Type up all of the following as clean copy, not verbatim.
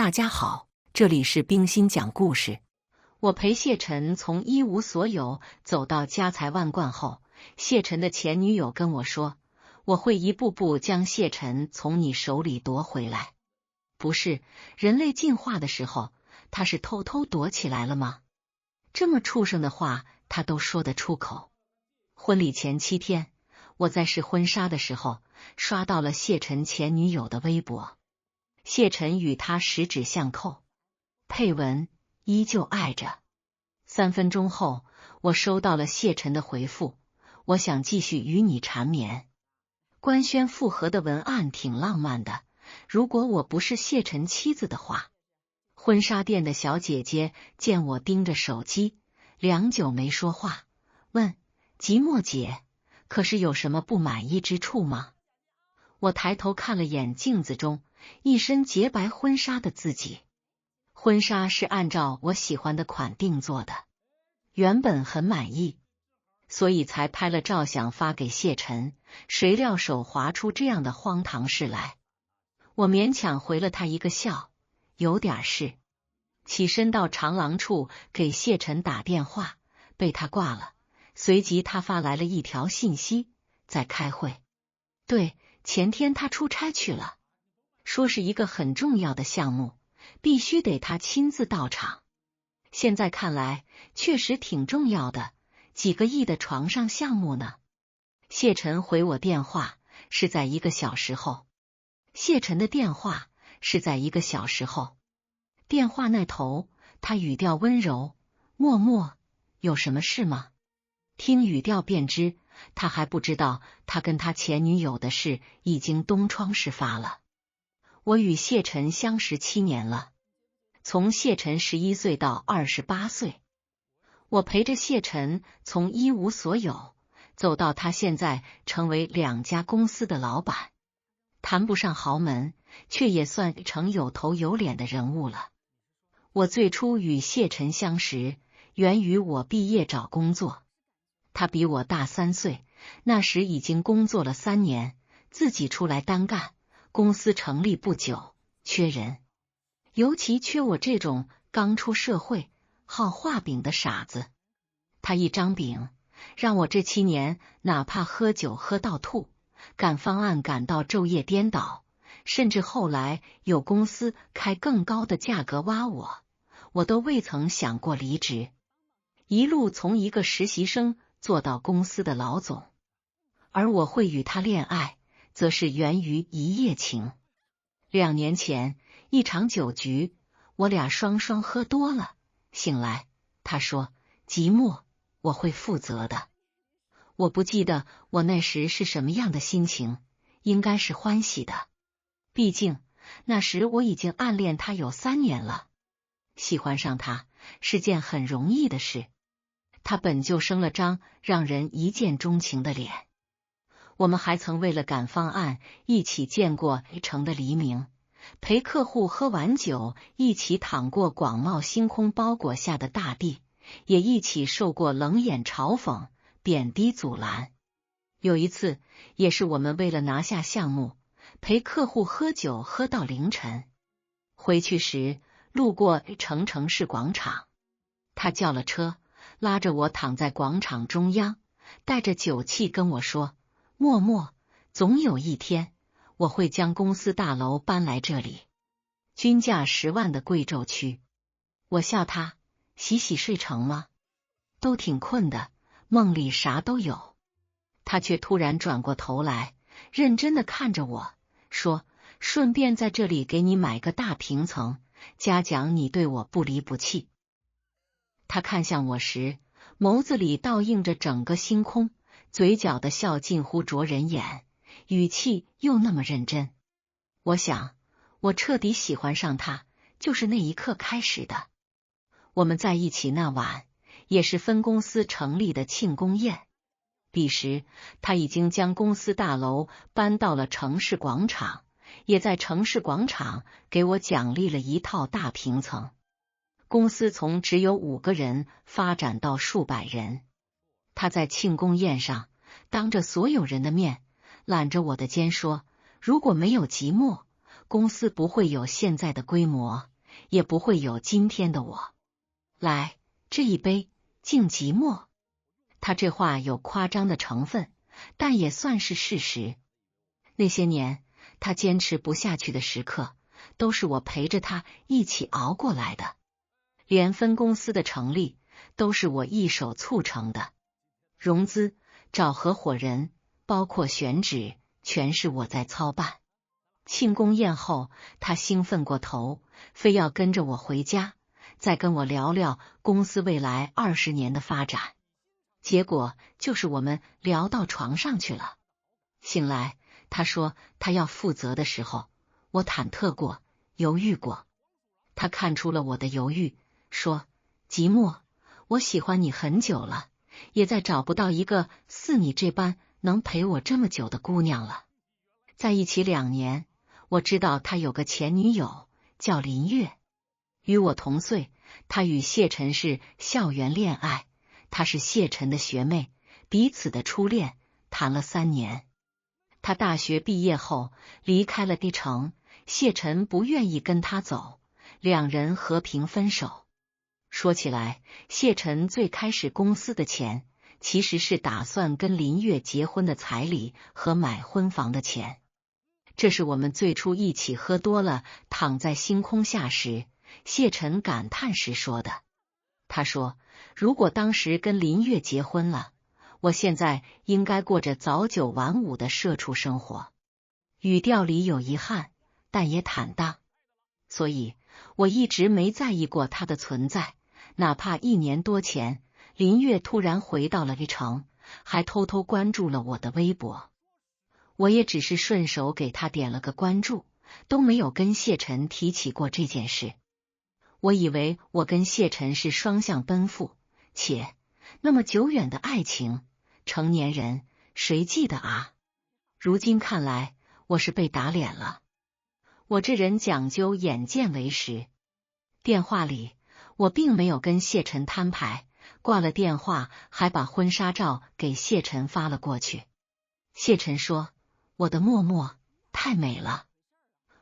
大家好，这里是冰心讲故事。我陪谢晨从一无所有走到家财万贯后，谢晨的前女友跟我说，我会一步步将谢晨从你手里夺回来。不是，人类进化的时候，他是偷偷躲起来了吗？这么畜生的话，他都说得出口。婚礼前7天，我在试婚纱的时候，刷到了谢晨前女友的微博。谢晨与他十指相扣，配文依旧爱着。3分钟后，我收到了谢晨的回复，我想继续与你缠绵。官宣复合的文案挺浪漫的，如果我不是谢晨妻子的话。婚纱店的小姐姐见我盯着手机，良久没说话，问寂寞姐，可是有什么不满意之处吗？我抬头看了眼镜子中一身洁白婚纱的自己，婚纱是按照我喜欢的款定做的，原本很满意，所以才拍了照想发给谢晨，谁料手滑出这样的荒唐事来。我勉强回了他一个笑，有点事，起身到长廊处给谢晨打电话，被他挂了，随即他发来了一条信息，在开会。对，前天他出差去了，说是一个很重要的项目，必须得他亲自到场。现在看来确实挺重要的，几个亿的床上项目呢。谢晨回我电话是在1个小时后，谢晨的电话是在1个小时后。电话那头他语调温柔，默默，有什么事吗？听语调便知他还不知道他跟他前女友的事已经东窗事发了。我与谢晨相识7年了，从谢晨11岁到28岁，我陪着谢晨从一无所有走到他现在成为2家公司的老板，谈不上豪门，却也算成有头有脸的人物了。我最初与谢晨相识，源于我毕业找工作。他比我大3岁，那时已经工作了3年，自己出来单干，公司成立不久，缺人，尤其缺我这种刚出社会、好画饼的傻子。他一张饼，让我这7年哪怕喝酒喝到吐，赶方案赶到昼夜颠倒，甚至后来有公司开更高的价格挖我都未曾想过离职。一路从一个实习生做到公司的老总，而我会与他恋爱，则是源于一夜情。2年前一场酒局，我俩双双喝多了，醒来他说寂寞，我会负责的。我不记得我那时是什么样的心情，应该是欢喜的，毕竟那时我已经暗恋他有3年了。喜欢上他是件很容易的事，他本就生了张让人一见钟情的脸。我们还曾为了赶方案一起见过城的黎明，陪客户喝完酒，一起躺过广袤星空包裹下的大地，也一起受过冷眼嘲讽、贬低阻拦。有一次也是我们为了拿下项目，陪客户喝酒喝到凌晨。回去时路过城市广场，他叫了车，拉着我躺在广场中央，带着酒气跟我说，默默，总有一天我会将公司大楼搬来这里，均价10万的贵州区。我笑他，洗睡成吗？都挺困的，梦里啥都有。他却突然转过头来，认真的看着我，说，顺便在这里给你买个大平层，嘉奖你对我不离不弃。他看向我时，眸子里倒映着整个星空，嘴角的笑近乎灼人眼，语气又那么认真。我想，我彻底喜欢上他，就是那一刻开始的。我们在一起那晚，也是分公司成立的庆功宴。彼时，他已经将公司大楼搬到了城市广场，也在城市广场给我奖励了一套大平层。公司从只有5个人发展到数百人。他在庆功宴上当着所有人的面揽着我的肩说，如果没有寂寞，公司不会有现在的规模，也不会有今天的我。来，这一杯，敬寂寞。他这话有夸张的成分，但也算是事实。那些年，他坚持不下去的时刻，都是我陪着他一起熬过来的。连分公司的成立，都是我一手促成的。融资、找合伙人，包括选址，全是我在操办。庆功宴后，他兴奋过头，非要跟着我回家，再跟我聊聊公司未来20年的发展。结果就是我们聊到床上去了。醒来，他说他要负责的时候，我忐忑过，犹豫过。他看出了我的犹豫，说：寂寞，我喜欢你很久了，也再找不到一个似你这般能陪我这么久的姑娘了。在一起2年，我知道他有个前女友叫林月，与我同岁，他与谢晨是校园恋爱，她是谢晨的学妹，彼此的初恋，谈了3年。他大学毕业后离开了地城，谢晨不愿意跟他走，两人和平分手。说起来，谢晨最开始公司的钱，其实是打算跟林月结婚的彩礼和买婚房的钱。这是我们最初一起喝多了，躺在星空下时，谢晨感叹时说的。他说，如果当时跟林月结婚了，我现在应该过着早9晚5的社畜生活。语调里有遗憾，但也坦荡。所以我一直没在意过他的存在，哪怕1年多前，林月突然回到了一城，还偷偷关注了我的微博。我也只是顺手给他点了个关注，都没有跟谢晨提起过这件事。我以为我跟谢晨是双向奔赴，且那么久远的爱情，成年人谁记得啊？如今看来，我是被打脸了。我这人讲究眼见为实。电话里，我并没有跟谢晨摊牌，挂了电话还把婚纱照给谢晨发了过去。谢晨说，我的默默太美了。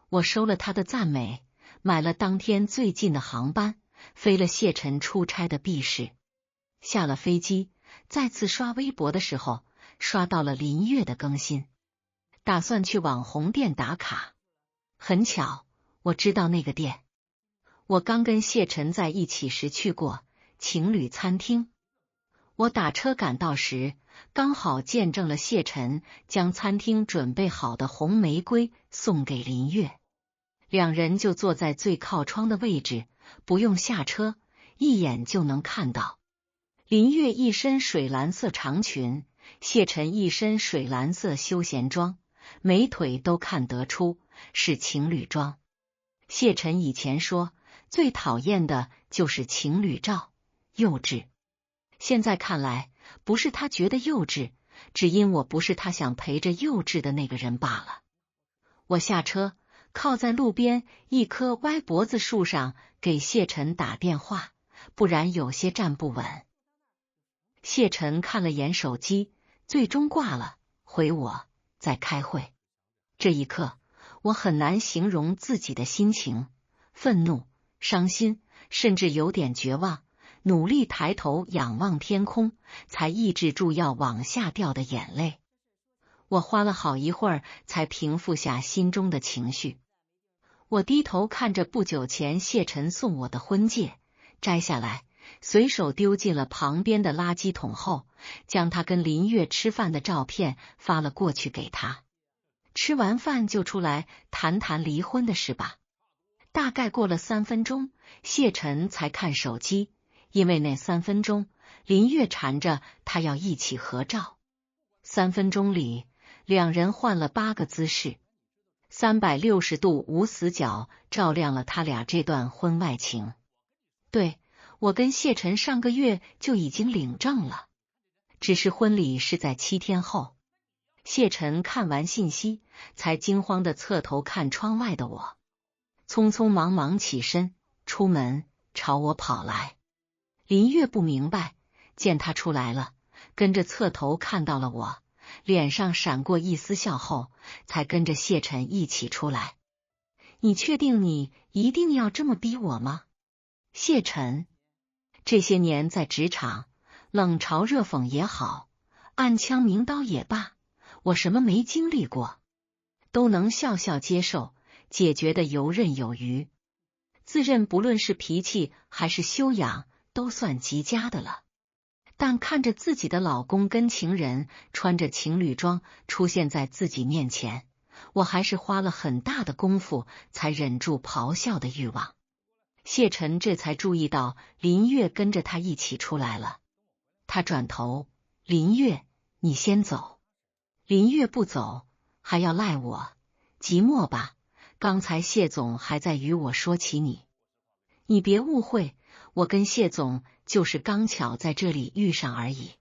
我收了他的赞美，买了当天最近的航班，飞了谢晨出差的 B 市。下了飞机，再次刷微博的时候，刷到了林月的更新，打算去网红店打卡。很巧，我知道那个店，我刚跟谢晨在一起时去过情侣餐厅。我打车赶到时，刚好见证了谢晨将餐厅准备好的红玫瑰送给林月。两人就坐在最靠窗的位置，不用下车，一眼就能看到。林月一身水蓝色长裙，谢晨一身水蓝色休闲装，美腿都看得出是情侣装。谢晨以前说最讨厌的就是情侣照，幼稚。现在看来，不是他觉得幼稚，只因我不是他想陪着幼稚的那个人罢了。我下车，靠在路边一棵歪脖子树上给谢晨打电话，不然有些站不稳。谢晨看了眼手机，最终挂了，回我在开会。这一刻，我很难形容自己的心情，愤怒、伤心，甚至有点绝望，努力抬头仰望天空，才抑制住要往下掉的眼泪。我花了好一会儿才平复下心中的情绪。我低头看着不久前谢晨送我的婚戒，摘下来，随手丢进了旁边的垃圾桶后，将他跟林月吃饭的照片发了过去给他。吃完饭就出来谈谈离婚的事吧。大概过了3分钟，谢晨才看手机，因为那3分钟，林月缠着他要一起合照。3分钟里，两人换了8个姿势，360度无死角照亮了他俩这段婚外情。对，我跟谢晨上个月就已经领证了，只是婚礼是在7天后。谢晨看完信息，才惊慌地侧头看窗外的我，匆匆忙忙起身出门，朝我跑来。林月不明白，见他出来了，跟着侧头看到了我，脸上闪过一丝笑后，才跟着谢晨一起出来。你确定你一定要这么逼我吗？谢晨，这些年在职场，冷嘲热讽也好，暗枪明刀也罢，我什么没经历过，都能笑笑接受，解决的游刃有余。自认不论是脾气还是修养，都算极佳的了。但看着自己的老公跟情人穿着情侣装出现在自己面前，我还是花了很大的功夫才忍住咆哮的欲望。谢晨这才注意到林月跟着他一起出来了，他转头，林月，你先走。林月不走，还要赖我，寂寞吧？刚才谢总还在与我说起你。你别误会，我跟谢总就是刚巧在这里遇上而已。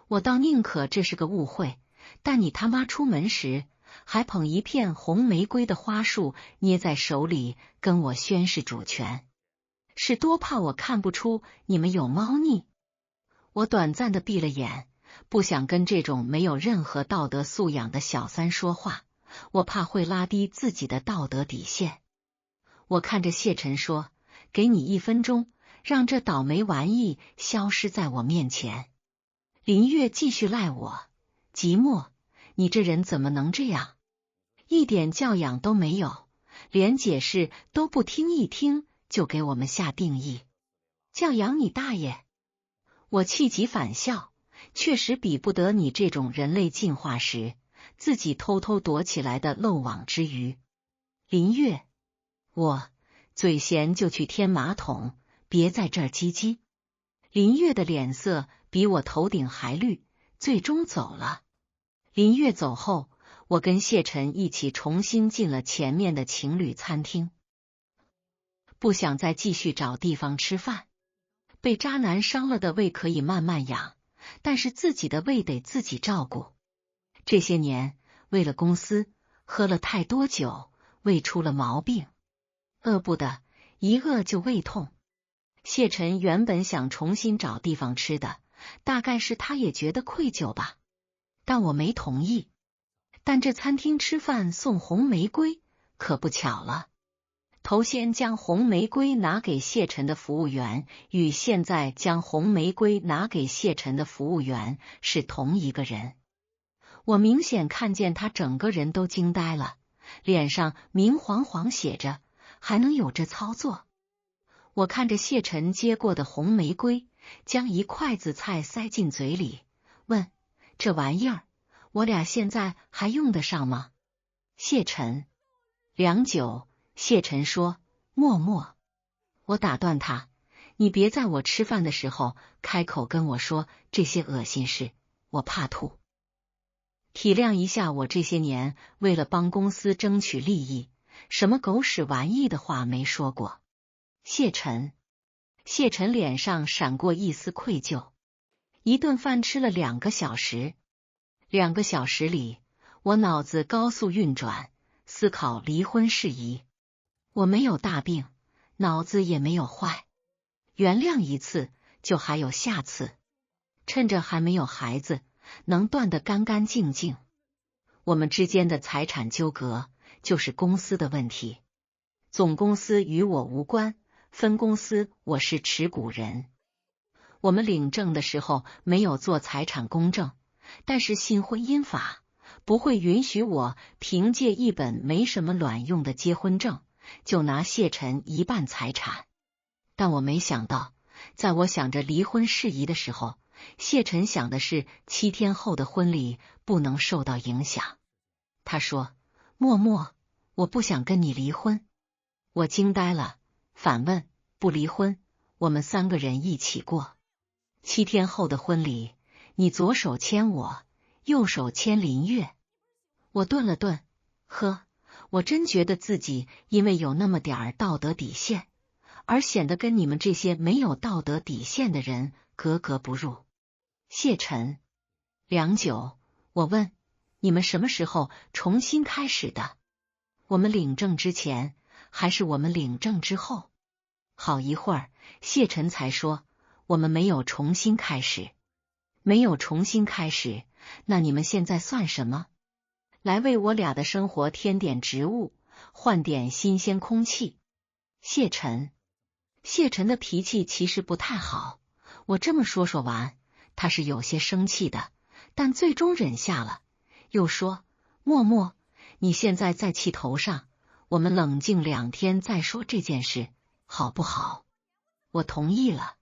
我倒宁可这是个误会，但你他妈出门时还捧一片红玫瑰的花束捏在手里跟我宣示主权，是多怕我看不出你们有猫腻？我短暂的闭了眼，不想跟这种没有任何道德素养的小三说话，我怕会拉低自己的道德底线。我看着谢晨说，给你1分钟，让这倒霉玩意消失在我面前。林月继续赖我，寂寞，你这人怎么能这样？一点教养都没有，连解释都不听一听就给我们下定义。教养你大爷！我气急反笑，确实比不得你这种人类进化时自己偷偷躲起来的漏网之鱼。林月，我嘴闲就去添马桶，别在这儿唧唧。林月的脸色比我头顶还绿，最终走了。林月走后，我跟谢晨一起重新进了前面的情侣餐厅。不想再继续找地方吃饭，被渣男伤了的胃可以慢慢养，但是自己的胃得自己照顾。这些年为了公司喝了太多酒，胃出了毛病，饿不得，一饿就胃痛。谢晨原本想重新找地方吃的，大概是他也觉得愧疚吧，但我没同意。但这餐厅吃饭送红玫瑰，可不巧了。头先将红玫瑰拿给谢晨的服务员，与现在将红玫瑰拿给谢晨的服务员是同一个人。我明显看见他整个人都惊呆了，脸上明晃晃写着还能有这操作。我看着谢晨接过的红玫瑰，将一筷子菜塞进嘴里，问，这玩意儿我俩现在还用得上吗？谢晨，良久，谢晨说，默默。我打断他，你别在我吃饭的时候开口跟我说这些恶心事，我怕吐。体谅一下我这些年为了帮公司争取利益，什么狗屎玩意的话没说过。谢晨，谢晨脸上闪过一丝愧疚。一顿饭吃了2个小时，2个小时里，我脑子高速运转，思考离婚事宜。我没有大病，脑子也没有坏，原谅一次就还有下次，趁着还没有孩子，能断得干干净净。我们之间的财产纠葛就是公司的问题，总公司与我无关，分公司我是持股人。我们领证的时候没有做财产公证，但是新婚姻法不会允许我凭借一本没什么卵用的结婚证就拿谢晨一半财产。但我没想到，在我想着离婚事宜的时候，谢晨想的是7天后的婚礼不能受到影响。他说，默默，我不想跟你离婚。我惊呆了，反问，不离婚，我们3个人一起过。7天后的婚礼，你左手牵我，右手牵林月。我顿了顿，呵，我真觉得自己因为有那么点儿道德底线，而显得跟你们这些没有道德底线的人格格不入。谢晨，良久，我问，你们什么时候重新开始的？我们领证之前，还是我们领证之后？好一会儿，谢晨才说，我们没有重新开始。没有重新开始，那你们现在算什么？来为我俩的生活添点植物，换点新鲜空气。谢晨的脾气其实不太好，我这么说完，他是有些生气的，但最终忍下了，又说：默默，你现在在气头上，我们冷静2天再说这件事，好不好？我同意了，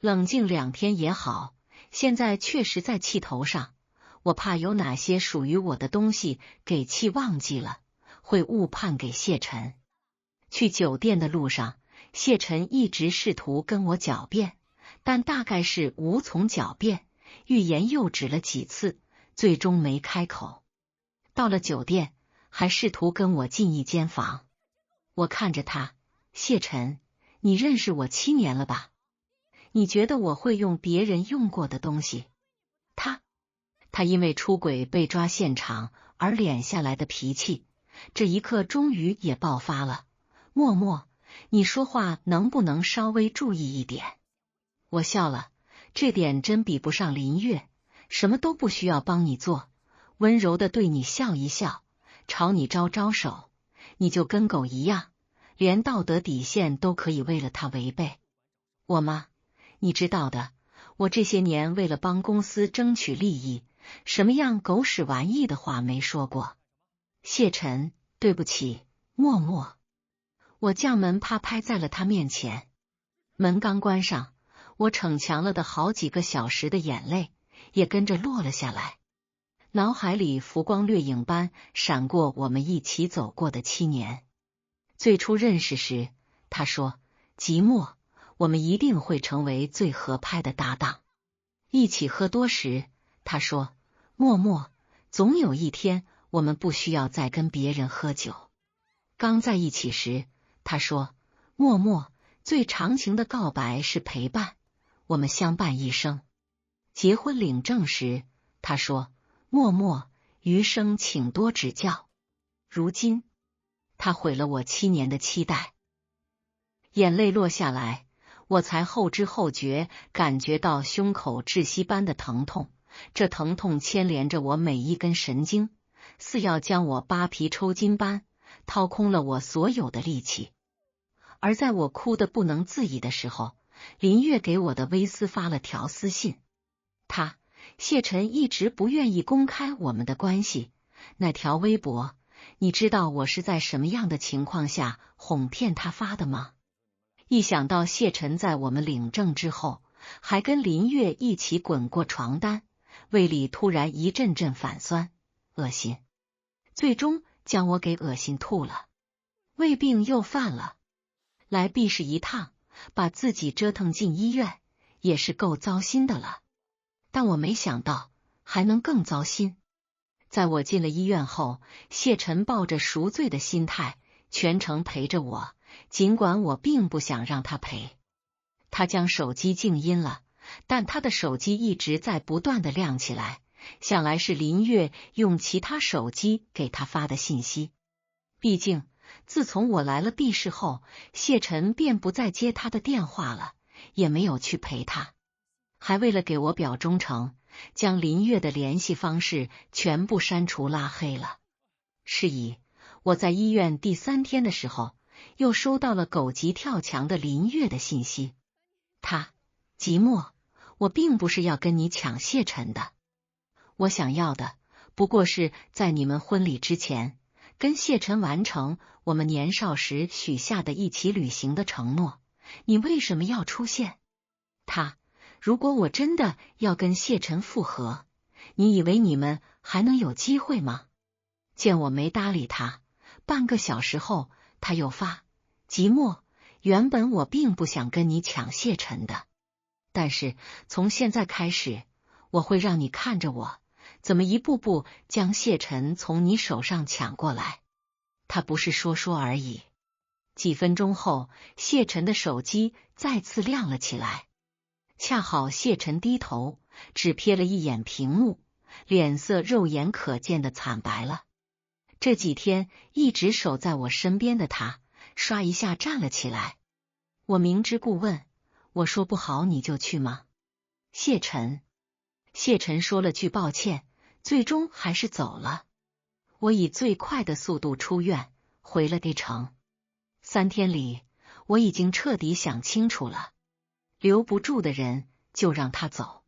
冷静2天也好，现在确实在气头上，我怕有哪些属于我的东西给气忘记了，会误判给谢晨。去酒店的路上，谢晨一直试图跟我狡辩，但大概是无从狡辩，欲言又止了几次，最终没开口。到了酒店，还试图跟我进一间房。我看着他，谢晨，你认识我7年了吧？你觉得我会用别人用过的东西？他因为出轨被抓现场而敛下来的脾气，这一刻终于也爆发了。默默，你说话能不能稍微注意一点？我笑了，这点真比不上林月，什么都不需要帮你做，温柔的对你笑一笑，朝你招招手，你就跟狗一样，连道德底线都可以为了他违背。我吗？你知道的，我这些年为了帮公司争取利益，什么样狗屎玩意的话没说过。谢晨，对不起，默默。我将门啪拍在了他面前，门刚关上，我逞强了的好几个小时的眼泪也跟着落了下来，脑海里浮光掠影般闪过我们一起走过的7年。最初认识时，他说：即墨，我们一定会成为最合拍的搭档。一起喝多时，他说：默默，总有一天我们不需要再跟别人喝酒。刚在一起时，他说：默默，最长情的告白是陪伴，我们相伴一生。结婚领证时，他说：默默，余生请多指教。如今，他毁了我7年的期待。眼泪落下来，我才后知后觉感觉到胸口窒息般的疼痛，这疼痛牵连着我每一根神经，似要将我扒皮抽筋般掏空了我所有的力气。而在我哭得不能自已的时候，林月给我的微丝发了条私信。谢晨一直不愿意公开我们的关系，那条微博，你知道我是在什么样的情况下哄骗他发的吗？一想到谢晨在我们领证之后，还跟林月一起滚过床单，胃里突然一阵阵反酸，恶心，最终将我给恶心吐了。胃病又犯了，来避世一趟，把自己折腾进医院，也是够糟心的了。但我没想到还能更糟心。在我进了医院后，谢晨抱着赎罪的心态，全程陪着我，尽管我并不想让他陪。他将手机静音了，但他的手机一直在不断的亮起来，想来是林月用其他手机给他发的信息。毕竟自从我来了 B 市后，谢晨便不再接他的电话了，也没有去陪他，还为了给我表忠诚，将林月的联系方式全部删除拉黑了。是以，我在医院第3天的时候，又收到了狗急跳墙的林月的信息。即墨，我并不是要跟你抢谢晨的，我想要的不过是在你们婚礼之前，跟谢晨完成我们年少时许下的一起旅行的承诺。你为什么要出现？如果我真的要跟谢晨复合，你以为你们还能有机会吗？见我没搭理他，半个小时后，他又发：即墨，原本我并不想跟你抢谢晨的，但是从现在开始，我会让你看着我怎么一步步将谢晨从你手上抢过来。他不是说说而已。几分钟后，谢晨的手机再次亮了起来，恰好谢晨低头，只瞥了一眼屏幕，脸色肉眼可见的惨白了。这几天一直守在我身边的他，唰一下站了起来。我明知故问，我说不好你就去吗？谢晨说了句抱歉，最终还是走了。我以最快的速度出院，回了 A 城。3天里，我已经彻底想清楚了，留不住的人就让他走，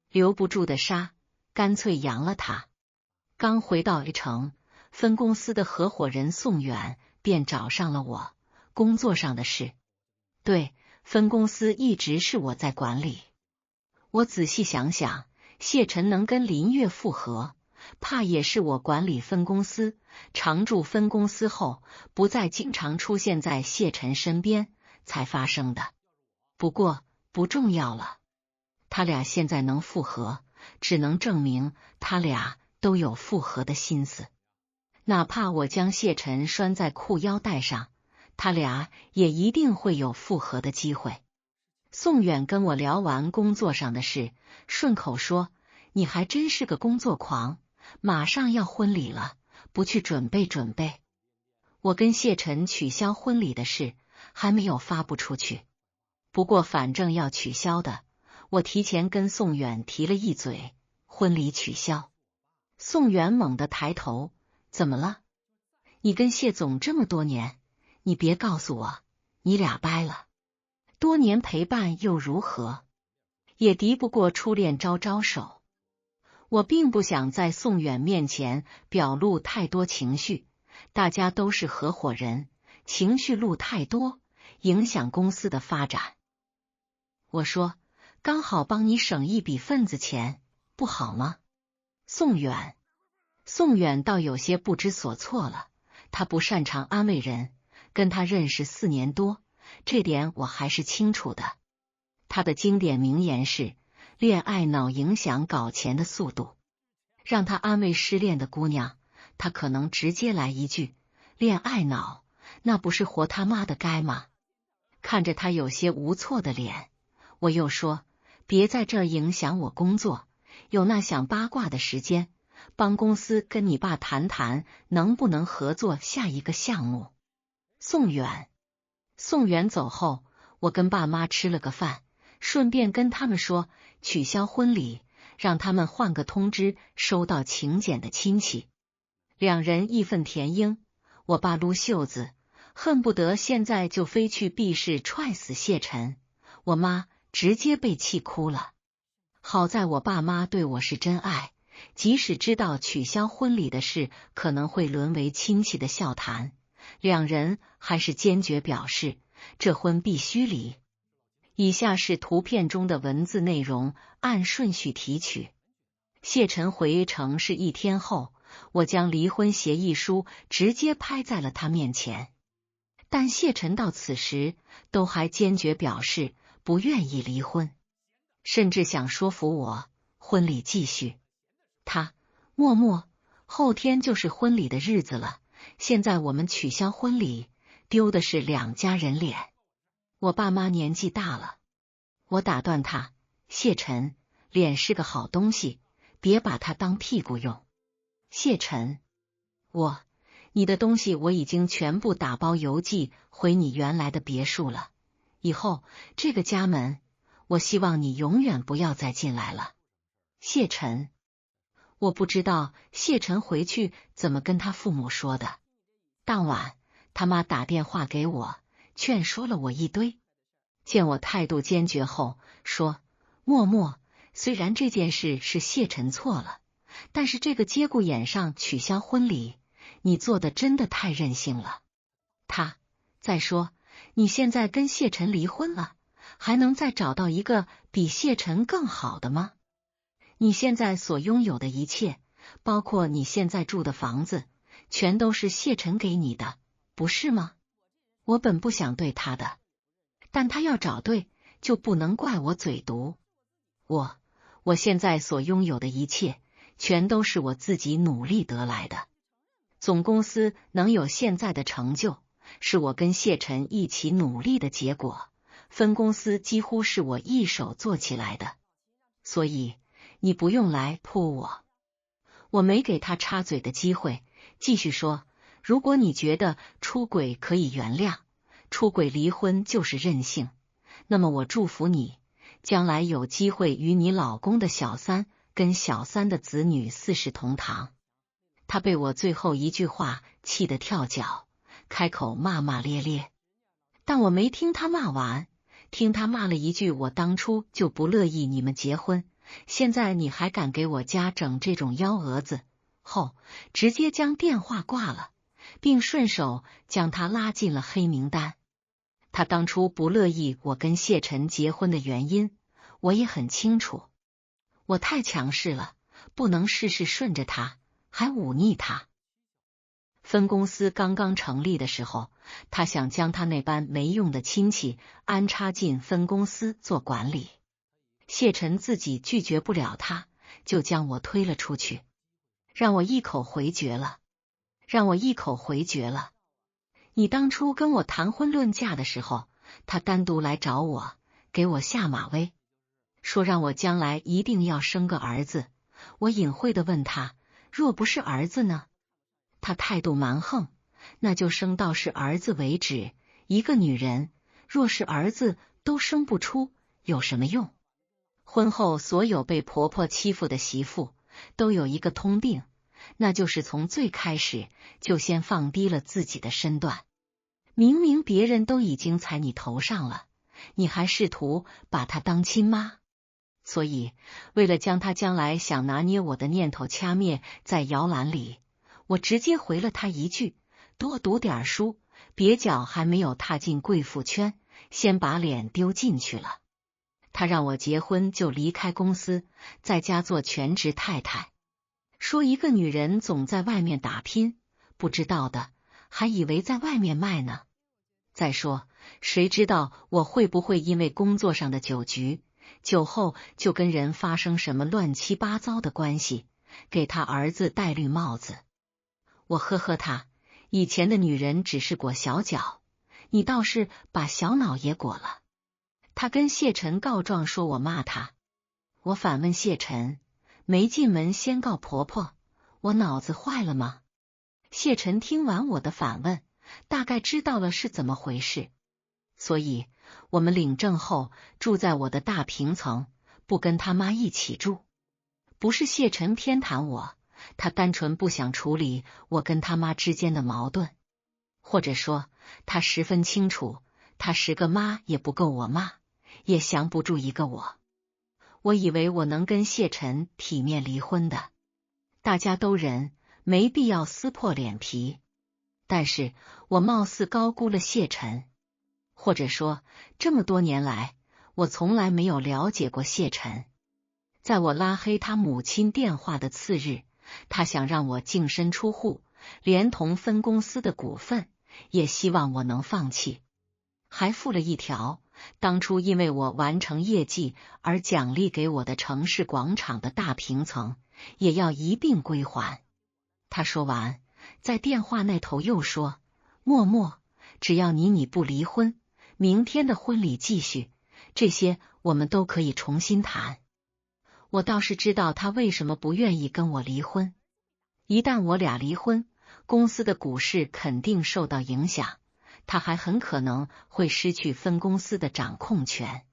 留不住的沙，干脆扬了他。刚回到 A 城，分公司的合伙人宋远便找上了我，工作上的事。对，分公司一直是我在管理。我仔细想想，谢晨能跟林月复合，怕也是我管理分公司，常驻分公司后，不再经常出现在谢晨身边才发生的。不过不重要了，他俩现在能复合，只能证明他俩都有复合的心思。哪怕我将谢晨拴在裤腰带上，他俩也一定会有复合的机会。宋远跟我聊完工作上的事，顺口说：“你还真是个工作狂，马上要婚礼了，不去准备准备？”我跟谢晨取消婚礼的事还没有发布出去，不过反正要取消的，我提前跟宋远提了一嘴，婚礼取消。宋远猛地抬头：“怎么了？你跟谢总这么多年，你别告诉我你俩掰了？多年陪伴又如何？也敌不过初恋招招手。”我并不想在宋远面前表露太多情绪，大家都是合伙人，情绪露太多，影响公司的发展。我说：“刚好帮你省一笔份子钱，不好吗？”宋远倒有些不知所措了，他不擅长安慰人，跟他认识4年多，这点我还是清楚的。他的经典名言是：恋爱脑影响搞钱的速度。让他安慰失恋的姑娘，他可能直接来一句：恋爱脑，那不是活他妈的该吗？看着他有些无措的脸，我又说：别在这儿影响我工作，有那想八卦的时间，帮公司跟你爸谈谈能不能合作下一个项目。宋远走后，我跟爸妈吃了个饭，顺便跟他们说取消婚礼，让他们换个通知收到请柬的亲戚。两人义愤填膺，我爸撸袖子，恨不得现在就飞去 B 市踹死谢晨，我妈直接被气哭了。好在我爸妈对我是真爱，即使知道取消婚礼的事可能会沦为亲戚的笑谈，两人还是坚决表示这婚必须离。以下是图片中的文字内容，按顺序提取。谢晨回城市1天后，我将离婚协议书直接拍在了他面前，但谢晨到此时都还坚决表示不愿意离婚，甚至想说服我婚礼继续。默默，后天就是婚礼的日子了，现在我们取消婚礼，丢的是两家人脸。我爸妈年纪大了，我打断他：谢晨，脸是个好东西，别把它当屁股用。谢晨，你的东西我已经全部打包邮寄回你原来的别墅了，以后这个家门，我希望你永远不要再进来了。谢晨，我不知道谢晨回去怎么跟他父母说的。当晚他妈打电话给我，劝说了我一堆。见我态度坚决后，说：默默，虽然这件事是谢晨错了，但是这个节骨眼上取消婚礼，你做的真的太任性了。再说，你现在跟谢晨离婚了，还能再找到一个比谢晨更好的吗？你现在所拥有的一切，包括你现在住的房子，全都是谢晨给你的，不是吗？我本不想对他的，但他要找对，就不能怪我嘴毒。我现在所拥有的一切，全都是我自己努力得来的。总公司能有现在的成就，是我跟谢晨一起努力的结果，分公司几乎是我一手做起来的，所以你不用来扑我。我没给他插嘴的机会，继续说：如果你觉得出轨可以原谅，出轨离婚就是任性，那么我祝福你，将来有机会与你老公的小三跟小三的子女四世同堂。他被我最后一句话气得跳脚，开口骂骂咧咧。但我没听他骂完，听他骂了一句：“我当初就不乐意你们结婚，现在你还敢给我家整这种幺蛾子。”后直接将电话挂了，并顺手将他拉进了黑名单。他当初不乐意我跟谢晨结婚的原因，我也很清楚。我太强势了，不能事事顺着他，还忤逆他。分公司刚刚成立的时候，他想将他那般没用的亲戚安插进分公司做管理。谢晨自己拒绝不了他，就将我推了出去，让我一口回绝了。你当初跟我谈婚论嫁的时候，他单独来找我，给我下马威，说让我将来一定要生个儿子。我隐晦地问他，若不是儿子呢？他态度蛮横，那就生到是儿子为止。一个女人若是儿子都生不出，有什么用？婚后所有被婆婆欺负的媳妇都有一个通病，那就是从最开始就先放低了自己的身段。明明别人都已经踩你头上了，你还试图把她当亲妈。所以为了将他将来想拿捏我的念头掐灭在摇篮里，我直接回了他一句：多读点书，别脚还没有踏进贵妇圈，先把脸丢进去了。他让我结婚就离开公司，在家做全职太太，说一个女人总在外面打拼，不知道的还以为在外面卖呢。再说，谁知道我会不会因为工作上的酒局，酒后就跟人发生什么乱七八糟的关系，给他儿子戴绿帽子。我呵呵他，以前的女人只是裹小脚，你倒是把小脑也裹了。他跟谢晨告状说我骂他，我反问谢晨，没进门先告婆婆，我脑子坏了吗？谢晨听完我的反问，大概知道了是怎么回事，所以我们领证后住在我的大平层，不跟他妈一起住。不是谢晨偏袒我，他单纯不想处理我跟他妈之间的矛盾，或者说他十分清楚，他10个妈也不够我骂，也降不住一个我。我以为我能跟谢晨体面离婚的，大家都忍，没必要撕破脸皮。但是我貌似高估了谢晨，或者说这么多年来我从来没有了解过谢晨。在我拉黑他母亲电话的次日，他想让我净身出户，连同分公司的股份也希望我能放弃，还附了一条，当初因为我完成业绩而奖励给我的城市广场的大平层也要一并归还。他说完，在电话那头又说，默默，只要你不离婚，明天的婚礼继续，这些我们都可以重新谈。我倒是知道他为什么不愿意跟我离婚。一旦我俩离婚，公司的股市肯定受到影响，他还很可能会失去分公司的掌控权。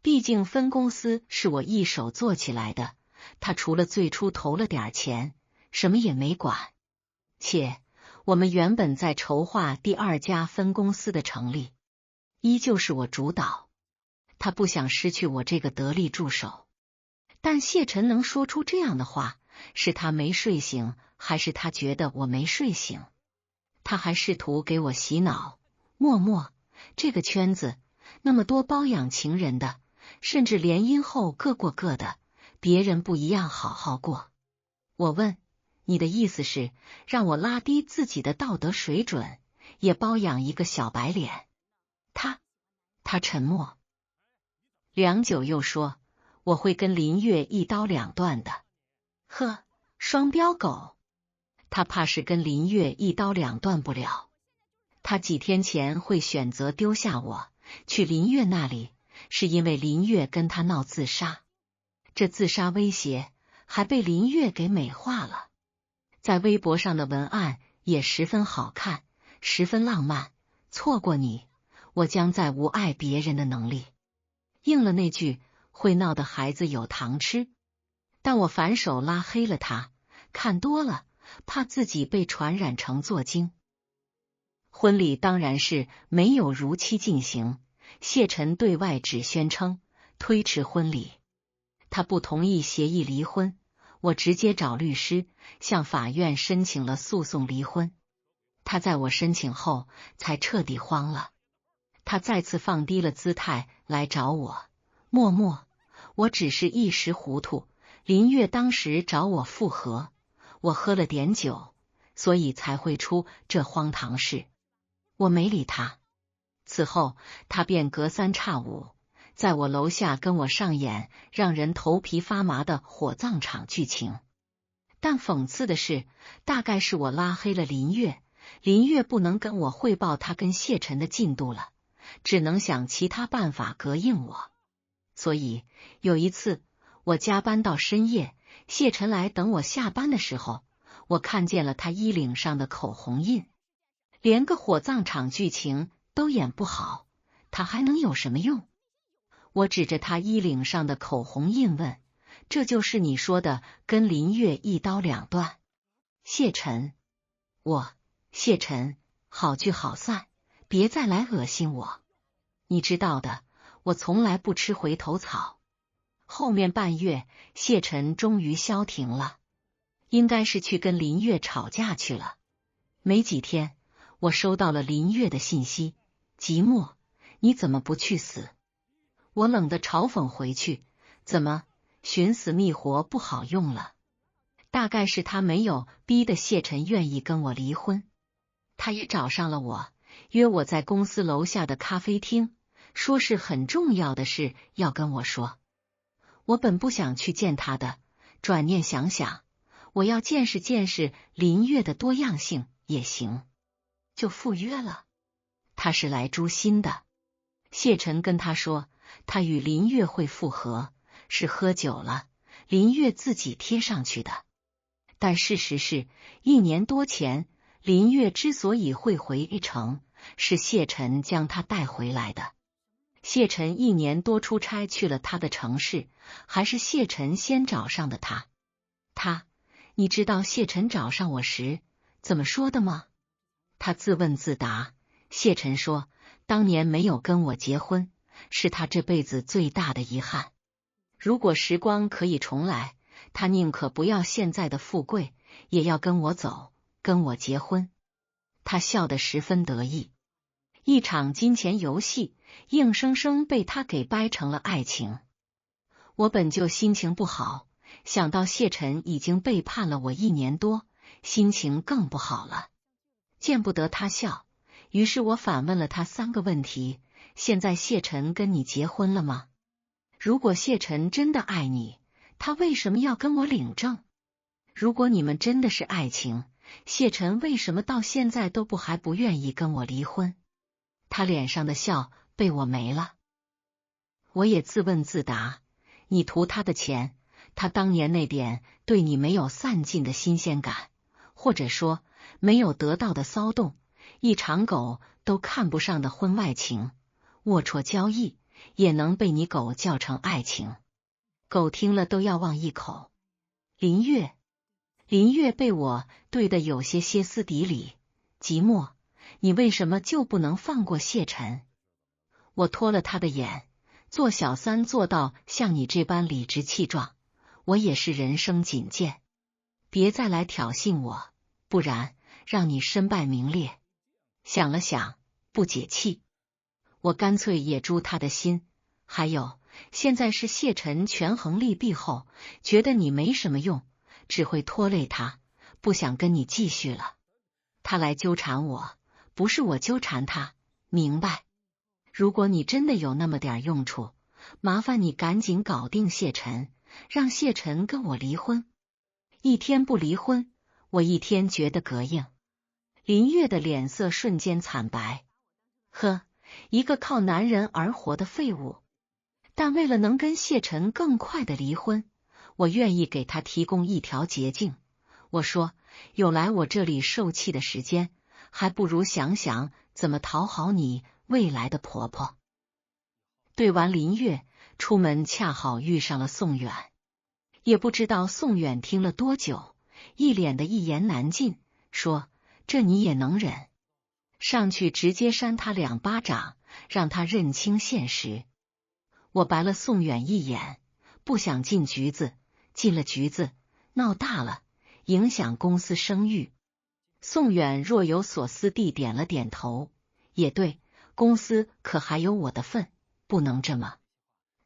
毕竟分公司是我一手做起来的，他除了最初投了点钱，什么也没管。且我们原本在筹划第2家分公司的成立，依旧是我主导。他不想失去我这个得力助手。但谢晨能说出这样的话，是他没睡醒，还是他觉得我没睡醒？他还试图给我洗脑，默默，这个圈子那么多包养情人的，甚至联姻后各过各的，别人不一样好好过。我问，你的意思是让我拉低自己的道德水准，也包养一个小白脸？他沉默，良久又说，我会跟林月一刀两断的。呵，双标狗！他怕是跟林月一刀两断不了。他几天前会选择丢下我去林月那里，是因为林月跟他闹自杀，这自杀威胁还被林月给美化了。在微博上的文案也十分好看，十分浪漫，错过你，我将再无爱别人的能力。应了那句会闹的孩子有糖吃。但我反手拉黑了他，看多了怕自己被传染成作精。婚礼当然是没有如期进行，谢晨对外只宣称推迟婚礼。他不同意协议离婚，我直接找律师向法院申请了诉讼离婚。他在我申请后才彻底慌了，他再次放低了姿态来找我。默默，我只是一时糊涂，林月当时找我复合，我喝了点酒，所以才会出这荒唐事。我没理他。此后他便隔三差五在我楼下跟我上演让人头皮发麻的火葬场剧情。但讽刺的是，大概是我拉黑了林月，林月不能跟我汇报他跟谢晨的进度了，只能想其他办法膈应我。所以有一次我加班到深夜，谢晨来等我下班的时候，我看见了他衣领上的口红印。连个火葬场剧情都演不好，他还能有什么用？我指着他衣领上的口红印问：这就是你说的跟林月一刀两断？谢晨，谢晨，好聚好散，别再来恶心我。你知道的，我从来不吃回头草。后面半月，谢晨终于消停了，应该是去跟林月吵架去了。没几天，我收到了林月的信息：即墨，你怎么不去死？我冷得嘲讽回去：怎么，寻死觅活不好用了？大概是他没有逼得谢晨愿意跟我离婚。他也找上了我，约我在公司楼下的咖啡厅，说是很重要的事要跟我说。我本不想去见他的，转念想想，我要见识见识林月的多样性也行，就赴约了。他是来诛心的。谢晨跟他说，他与林月会复合，是喝酒了，林月自己贴上去的。但事实是，1年多前，林月之所以会回一城，是谢晨将她带回来的。谢晨1年多出差去了他的城市，还是谢晨先找上的他。你知道谢晨找上我时怎么说的吗？他自问自答。谢晨说，当年没有跟我结婚，是他这辈子最大的遗憾。如果时光可以重来，他宁可不要现在的富贵，也要跟我走，跟我结婚。他笑得十分得意。一场金钱游戏，硬生生被他给掰成了爱情。我本就心情不好，想到谢晨已经背叛了我1年多，心情更不好了。见不得他笑，于是我反问了他3个问题：现在谢晨跟你结婚了吗？如果谢晨真的爱你，他为什么要跟我领证？如果你们真的是爱情，谢晨为什么到现在都还不愿意跟我离婚？他脸上的笑被我没了。我也自问自答，你图他的钱，他当年那点对你没有散尽的新鲜感，或者说没有得到的骚动，一场狗都看不上的婚外情，龌龊交易，也能被你狗叫成爱情。狗听了都要忘一口。林月被我对得有些歇斯底里。即墨，你为什么就不能放过谢晨？我脱了他的眼，做小三做到像你这般理直气壮，我也是人生仅见。别再来挑衅我，不然让你身败名裂。想了想，不解气，我干脆也诛他的心。还有，现在是谢晨权衡利弊后，觉得你没什么用，只会拖累他，不想跟你继续了。他来纠缠我，不是我纠缠他，明白？如果你真的有那么点用处，麻烦你赶紧搞定谢晨，让谢晨跟我离婚。一天不离婚，我一天觉得膈应。林月的脸色瞬间惨白。呵，一个靠男人而活的废物。但为了能跟谢晨更快的离婚，我愿意给他提供一条捷径。我说，有来我这里受气的时间，还不如想想怎么讨好你未来的婆婆。对完林月，出门恰好遇上了宋远。也不知道宋远听了多久，一脸的一言难尽，说：这你也能忍？上去直接扇他2巴掌，让他认清现实。我白了宋远一眼，不想进局子，进了局子闹大了，影响公司声誉。宋远若有所思地点了点头，也对，公司可还有我的份，不能这么。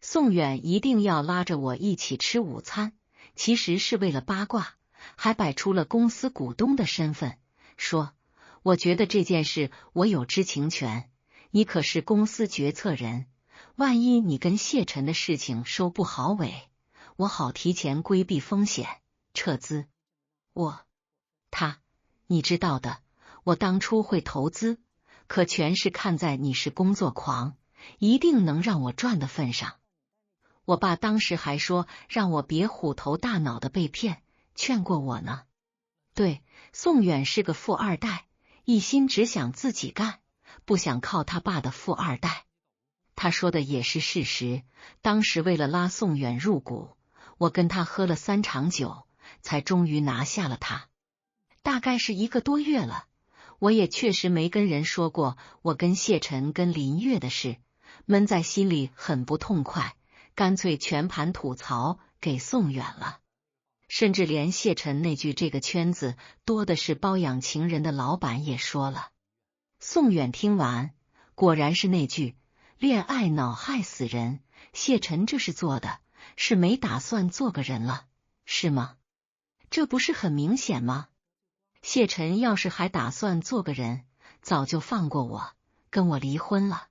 宋远一定要拉着我一起吃午餐，其实是为了八卦，还摆出了公司股东的身份，说我觉得这件事我有知情权，你可是公司决策人，万一你跟谢晨的事情收不好尾，我好提前规避风险，撤资。你知道的，我当初会投资，可全是看在你是工作狂，一定能让我赚的份上。我爸当时还说让我别虎头大脑的被骗，劝过我呢。对，宋远是个富二代，一心只想自己干，不想靠他爸的富二代。他说的也是事实，当时为了拉宋远入股，我跟他喝了3场酒，才终于拿下了他。大概是1个多月了，我也确实没跟人说过我跟谢晨跟林月的事，闷在心里很不痛快，干脆全盘吐槽给宋远了。甚至连谢晨那句这个圈子多的是包养情人的老板也说了。宋远听完，果然是那句恋爱脑害死人，谢晨这是做的，是没打算做个人了，是吗？这不是很明显吗？谢晨要是还打算做个人，早就放过我，跟我离婚了，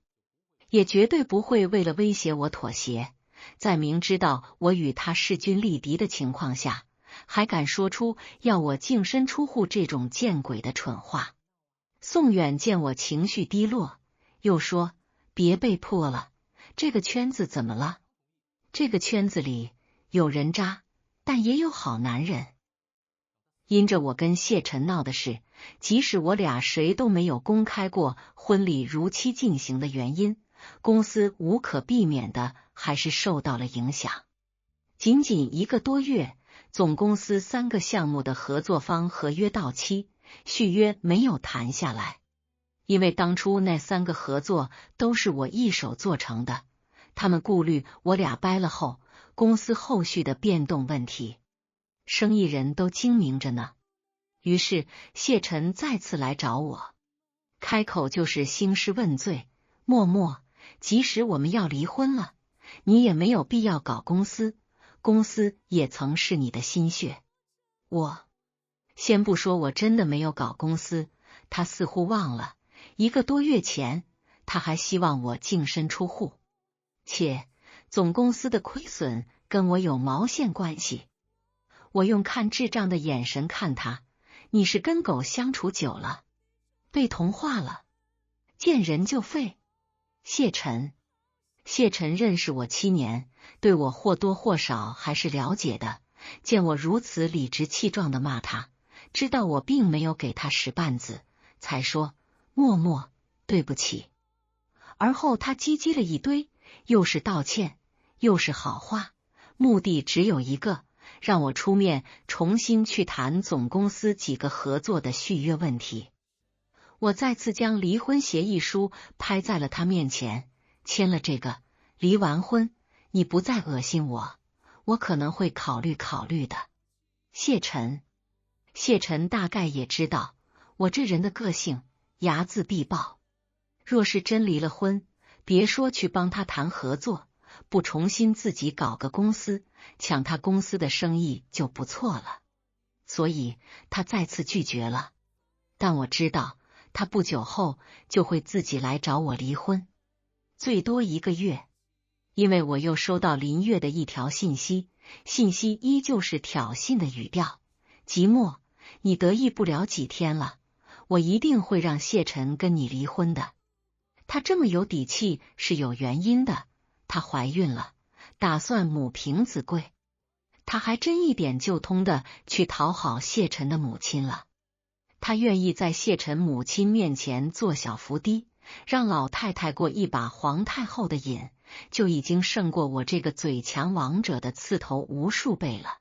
也绝对不会为了威胁我妥协，在明知道我与他势均力敌的情况下，还敢说出要我净身出户这种见鬼的蠢话。宋远见我情绪低落，又说别被迫了，这个圈子怎么了？这个圈子里有人渣，但也有好男人。因着我跟谢晨闹的事，即使我俩谁都没有公开过婚礼如期进行的原因，公司无可避免的还是受到了影响。仅仅1个多月，总公司3个项目的合作方合约到期，续约没有谈下来。因为当初那3个合作都是我一手做成的，他们顾虑我俩掰了后，公司后续的变动问题。生意人都精明着呢。于是谢晨再次来找我，开口就是兴师问罪，默默，即使我们要离婚了，你也没有必要搞公司，公司也曾是你的心血。先不说我真的没有搞公司，他似乎忘了1个多月前他还希望我净身出户，且总公司的亏损跟我有毛线关系？我用看智障的眼神看他，你是跟狗相处久了，被同化了，见人就废。谢晨认识我7年，对我或多或少还是了解的，见我如此理直气壮的骂他，知道我并没有给他使绊子，才说默默对不起。而后他叽叽了一堆，又是道歉，又是好话，目的只有一个，让我出面重新去谈总公司几个合作的续约问题。我再次将离婚协议书拍在了他面前，签了这个，离完婚你不再恶心我，我可能会考虑的。谢晨大概也知道我这人的个性，睚眦必报。若是真离了婚，别说去帮他谈合作，不重新自己搞个公司，抢他公司的生意就不错了。所以他再次拒绝了。但我知道他不久后就会自己来找我离婚，最多1个月。因为我又收到林月的一条信息依旧是挑衅的语调，即墨，你得意不了几天了，我一定会让谢晨跟你离婚的。他这么有底气是有原因的，她怀孕了，打算母凭子贵。他还真一点就通的去讨好谢晨的母亲了。他愿意在谢晨母亲面前做小伏低，让老太太过一把皇太后的瘾，就已经胜过我这个嘴强王者的刺头无数倍了。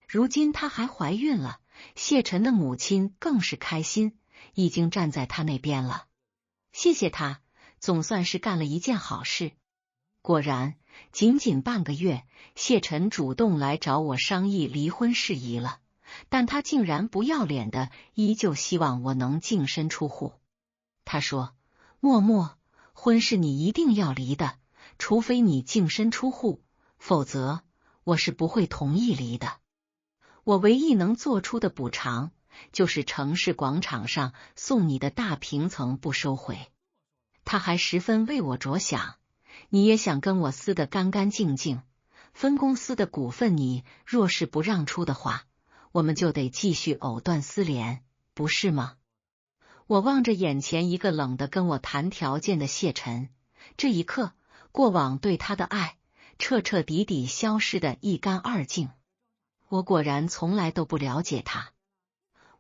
如今她还怀孕了，谢晨的母亲更是开心，已经站在他那边了。谢谢他，总算是干了一件好事。果然，仅仅半个月，谢晨主动来找我商议离婚事宜了，但他竟然不要脸的依旧希望我能净身出户。他说：“默默，婚是你一定要离的，除非你净身出户，否则我是不会同意离的。我唯一能做出的补偿，就是城市广场上送你的大平层不收回。”他还十分为我着想，你也想跟我撕得干干净净，分公司的股份你若是不让出的话，我们就得继续藕断丝连，不是吗？我望着眼前一个冷的跟我谈条件的谢晨，这一刻，过往对他的爱彻彻底底消失得一干二净。我果然从来都不了解他。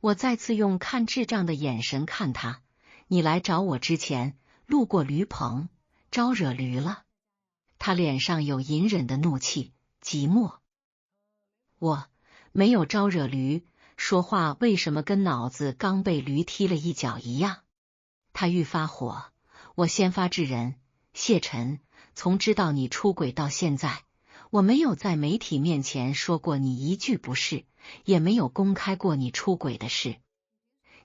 我再次用看智障的眼神看他，你来找我之前路过驴棚，招惹驴了？他脸上有隐忍的怒气，寂寞。我没有招惹驴，说话为什么跟脑子刚被驴踢了一脚一样？他愈发火，我先发制人，谢晨，从知道你出轨到现在，我没有在媒体面前说过你一句不是，也没有公开过你出轨的事。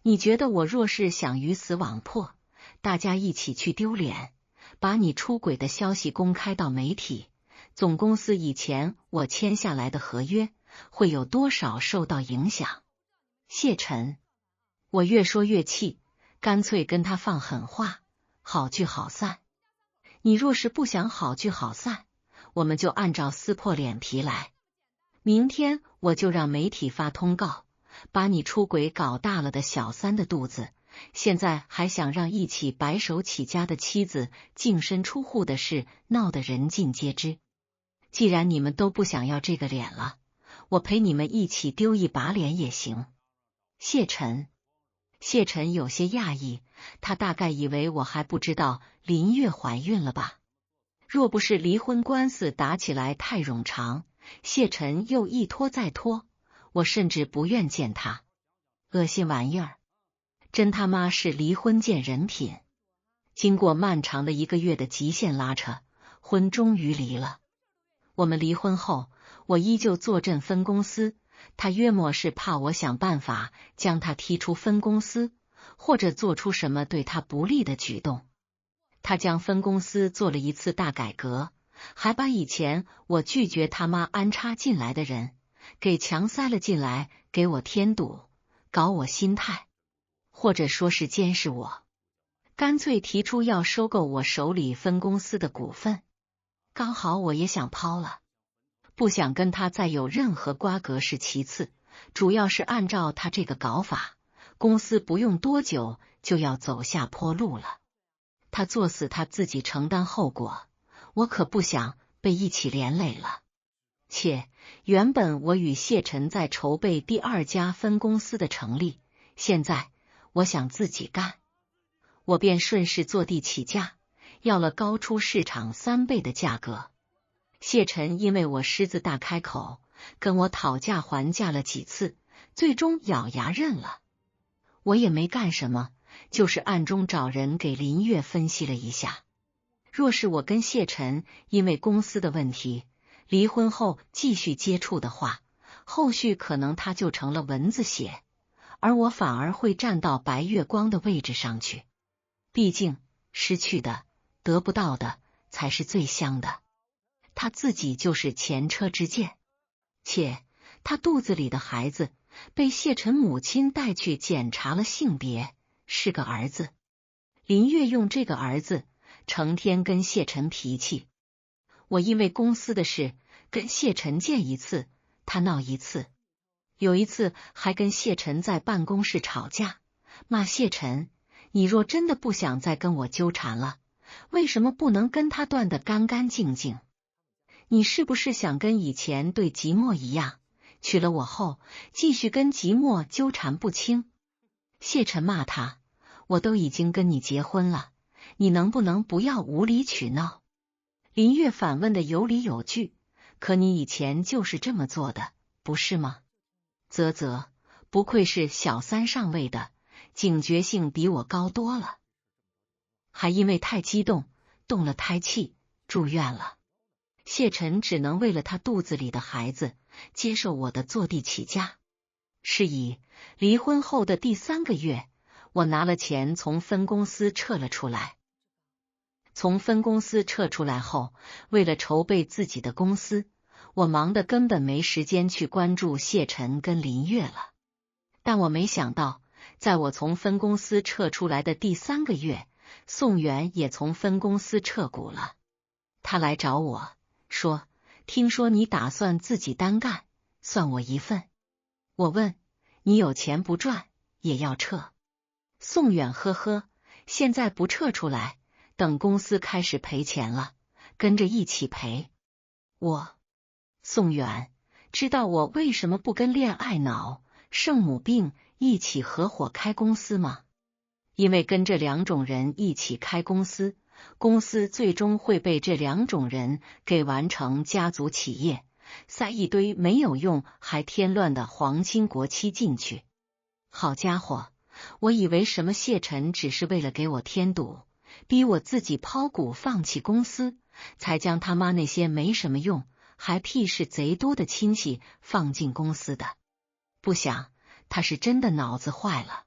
你觉得我若是想鱼死网破，大家一起去丢脸，把你出轨的消息公开到媒体，总公司以前我签下来的合约会有多少受到影响？谢晨，我越说越气，干脆跟他放狠话，好聚好散。你若是不想好聚好散，我们就按照撕破脸皮来。明天我就让媒体发通告，把你出轨搞大了的小三的肚子，现在还想让一起白手起家的妻子净身出户的事闹得人尽皆知。既然你们都不想要这个脸了，我陪你们一起丢一把脸也行。谢晨有些讶异，他大概以为我还不知道林月怀孕了吧？若不是离婚官司打起来太冗长，谢晨又一拖再拖，我甚至不愿见他。恶心玩意儿，真他妈是离婚见人品。经过漫长的1个月的极限拉扯，婚终于离了。我们离婚后，我依旧坐镇分公司，他约莫是怕我想办法将他踢出分公司，或者做出什么对他不利的举动。他将分公司做了一次大改革，还把以前我拒绝他妈安插进来的人给强塞了进来，给我添堵，搞我心态，或者说是监视我，干脆提出要收购我手里分公司的股份。刚好我也想抛了，不想跟他再有任何瓜葛是其次，主要是按照他这个搞法，公司不用多久就要走下坡路了。他作死他自己承担后果，我可不想被一起连累了。且原本我与谢晨在筹备第2家分公司的成立，现在我想自己干，我便顺势坐地起价，要了高出市场3倍的价格。谢晨因为我狮子大开口，跟我讨价还价了几次，最终咬牙认了。我也没干什么，就是暗中找人给林月分析了一下。若是我跟谢晨因为公司的问题离婚后继续接触的话，后续可能他就成了蚊子血，而我反而会站到白月光的位置上去。毕竟失去的得不到的才是最香的。他自己就是前车之鉴，且他肚子里的孩子被谢晨母亲带去检查了性别，是个儿子。林月用这个儿子成天跟谢晨脾气，我因为公司的事跟谢晨见一次，他闹一次，有一次还跟谢晨在办公室吵架，骂谢晨，你若真的不想再跟我纠缠了，为什么不能跟他断得干干净净？你是不是想跟以前对即墨一样，娶了我后继续跟即墨纠缠不清？谢晨骂他，我都已经跟你结婚了，你能不能不要无理取闹？林月反问的有理有据，可你以前就是这么做的，不是吗？啧啧，不愧是小三上位的，警觉性比我高多了。还因为太激动，动了胎气，住院了。谢晨只能为了他肚子里的孩子，接受我的坐地起价。是以离婚后的第3个月，我拿了钱从分公司撤了出来。从分公司撤出来后，为了筹备自己的公司，我忙得根本没时间去关注谢晨跟林月了。但我没想到，在我从分公司撤出来的第3个月，宋远也从分公司撤股了。他来找我说，听说你打算自己单干，算我一份。我问，你有钱不赚也要撤？宋远呵呵，现在不撤出来，等公司开始赔钱了，跟着一起赔。宋远知道我为什么不跟恋爱脑、圣母病一起合伙开公司吗？因为跟这2种人一起开公司，公司最终会被这2种人给完成家族企业，塞一堆没有用还添乱的皇亲国戚进去。好家伙，我以为什么谢晨只是为了给我添堵，逼我自己抛股放弃公司，才将他妈那些没什么用还屁事贼多的亲戚放进公司的。不想他是真的脑子坏了，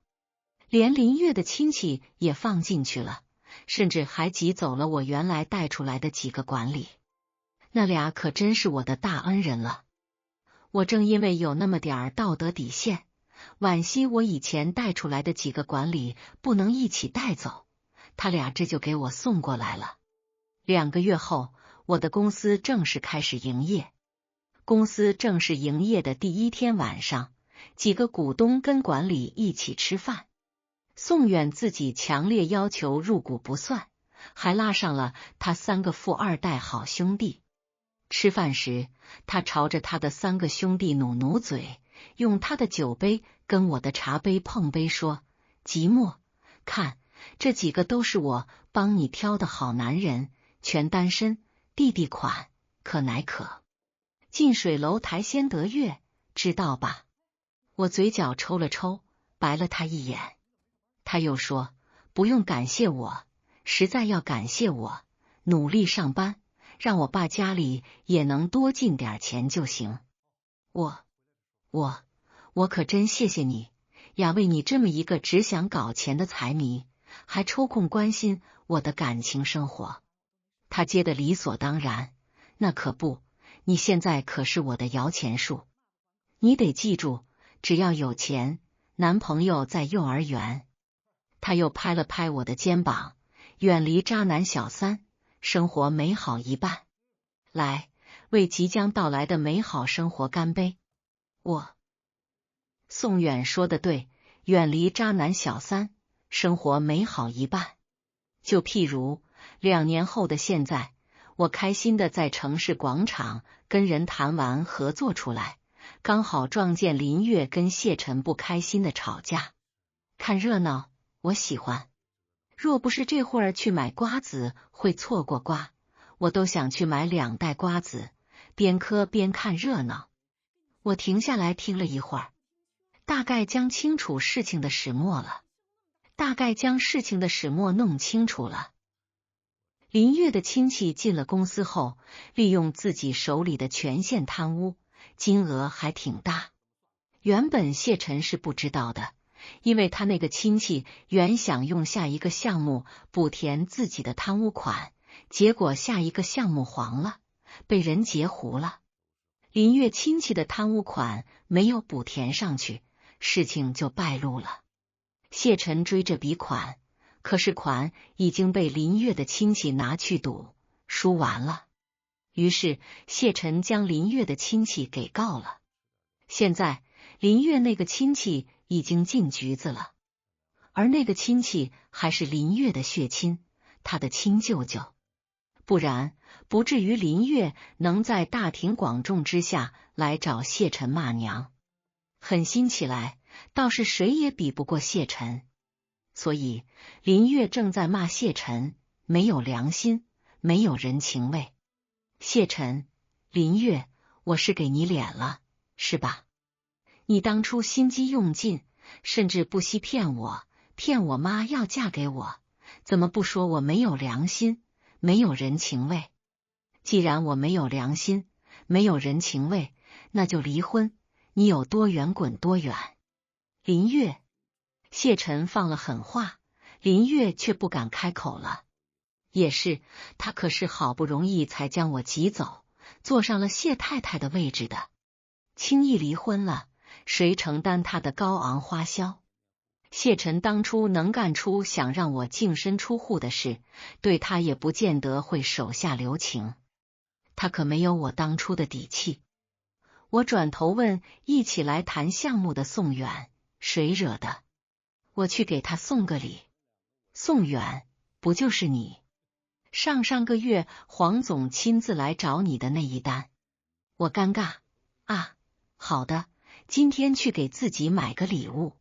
连林月的亲戚也放进去了，甚至还挤走了我原来带出来的几个管理。那俩可真是我的大恩人了。我正因为有那么点道德底线，惋惜我以前带出来的几个管理不能一起带走，他俩这就给我送过来了。2个月后，我的公司正式开始营业。公司正式营业的第1天晚上，几个股东跟管理一起吃饭。宋远自己强烈要求入股不算，还拉上了他3个富二代好兄弟。吃饭时，他朝着他的3个兄弟努嘴，用他的酒杯跟我的茶杯碰杯说，即墨，看这几个都是我帮你挑的好男人，全单身，弟弟款，可乃可。近水楼台先得月，知道吧？我嘴角抽了抽，白了他一眼。他又说，不用感谢我，实在要感谢我，努力上班，让我爸家里也能多进点钱就行。我可真谢谢你呀，为你这么一个只想搞钱的财迷，还抽空关心我的感情生活。他接得理所当然，那可不，你现在可是我的摇钱树。你得记住，只要有钱，男朋友在幼儿园。他又拍了拍我的肩膀，远离渣男小三，生活美好一半。来，为即将到来的美好生活干杯。宋远说的对，远离渣男小三，生活美好一半。就譬如2年后的现在，我开心的在城市广场跟人谈完合作出来，刚好撞见林月跟谢晨不开心的吵架。看热闹，我喜欢。若不是这会儿去买瓜子会错过瓜，我都想去买2袋瓜子，边嗑边看热闹。我停下来听了一会儿，大概将清楚事情的始末了，大概将事情的始末弄清楚了。林月的亲戚进了公司后，利用自己手里的权限贪污，金额还挺大。原本谢晨是不知道的，因为他那个亲戚原想用下一个项目补填自己的贪污款，结果下一个项目黄了，被人截胡了。林月亲戚的贪污款没有补填上去，事情就败露了。谢晨追着笔款，可是款已经被林月的亲戚拿去赌，输完了。于是谢晨将林月的亲戚给告了。现在林月那个亲戚已经进局子了，而那个亲戚还是林月的血亲，他的亲舅舅。不然不至于林月能在大庭广众之下来找谢晨骂娘。狠心起来，倒是谁也比不过谢晨。所以林月正在骂谢晨没有良心，没有人情味。谢晨，林月，我是给你脸了，是吧？你当初心机用尽，甚至不惜骗我妈要嫁给我，怎么不说我没有良心，没有人情味？既然我没有良心，没有人情味，那就离婚，你有多远滚多远。林月，谢晨放了狠话，林月却不敢开口了。也是，他可是好不容易才将我挤走，坐上了谢太太的位置的。轻易离婚了，谁承担他的高昂花销？谢晨当初能干出想让我净身出户的事，对他也不见得会手下留情。他可没有我当初的底气。我转头问一起来谈项目的宋远，谁惹的？我去给他送个礼。宋远，不就是你？上个月黄总亲自来找你的那一单。我尴尬啊，好的，今天去给自己买个礼物。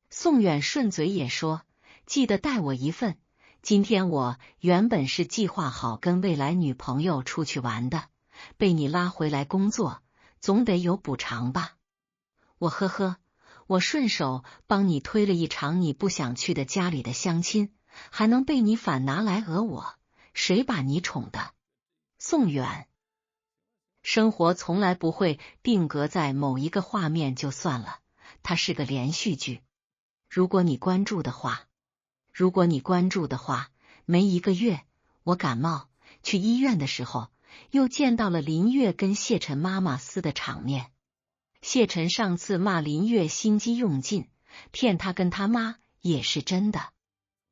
宋远顺嘴也说，记得带我一份。今天我原本是计划好跟未来女朋友出去玩的，被你拉回来工作，总得有补偿吧？我呵呵，我顺手帮你推了一场你不想去的家里的相亲，还能被你反拿来讹我？谁把你宠的？宋远，生活从来不会定格在某一个画面就算了，它是个连续剧。如果你关注的话，没一个月，我感冒去医院的时候，又见到了林月跟谢晨妈妈撕的场面。谢晨上次骂林月心机用尽，骗他跟他妈也是真的。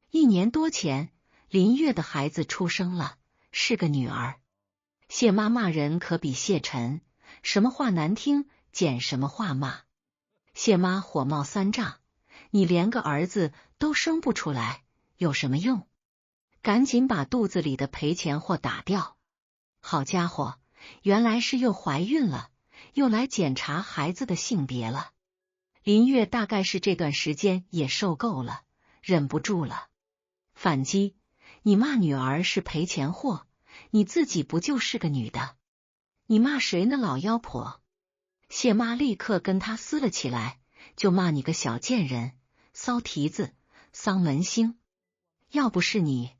1年多前，林月的孩子出生了，是个女儿。谢妈骂人可比谢晨，什么话难听，捡什么话骂。谢妈火冒三丈，你连个儿子都生不出来，有什么用？赶紧把肚子里的赔钱货打掉。好家伙，原来是又怀孕了，又来检查孩子的性别了。林月大概是这段时间也受够了，忍不住了，反击。你骂女儿是赔钱货，你自己不就是个女的？你骂谁呢，老妖婆？谢妈立刻跟他撕了起来，就骂你个小贱人，骚蹄子，丧门星。要不是你，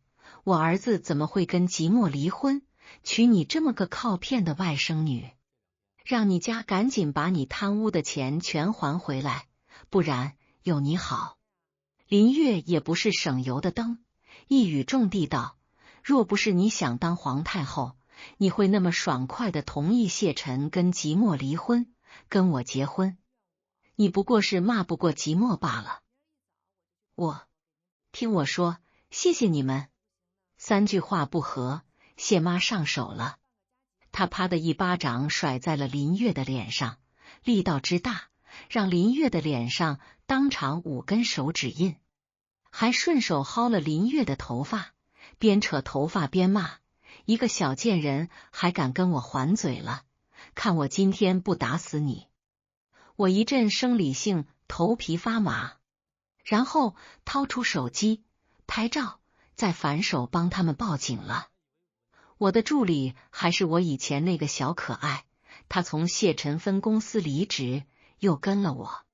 我儿子怎么会跟即墨离婚，娶你这么个靠骗的外甥女？让你家赶紧把你贪污的钱全还回来，不然有你好。林月也不是省油的灯，一语中的道，若不是你想当皇太后，你会那么爽快的同意谢晨跟即墨离婚，跟我结婚？你不过是骂不过即墨罢了。听我说，谢谢你们。3句话不合，谢妈上手了。她啪的一巴掌甩在了林月的脸上，力道之大，让林月的脸上当场5根手指印，还顺手薅了林月的头发，边扯头发边骂，一个小贱人还敢跟我还嘴了，看我今天不打死你！我一阵生理性头皮发麻，然后掏出手机拍照，再反手帮他们报警了。我的助理还是我以前那个小可爱，他从谢晨分公司离职，又跟了我。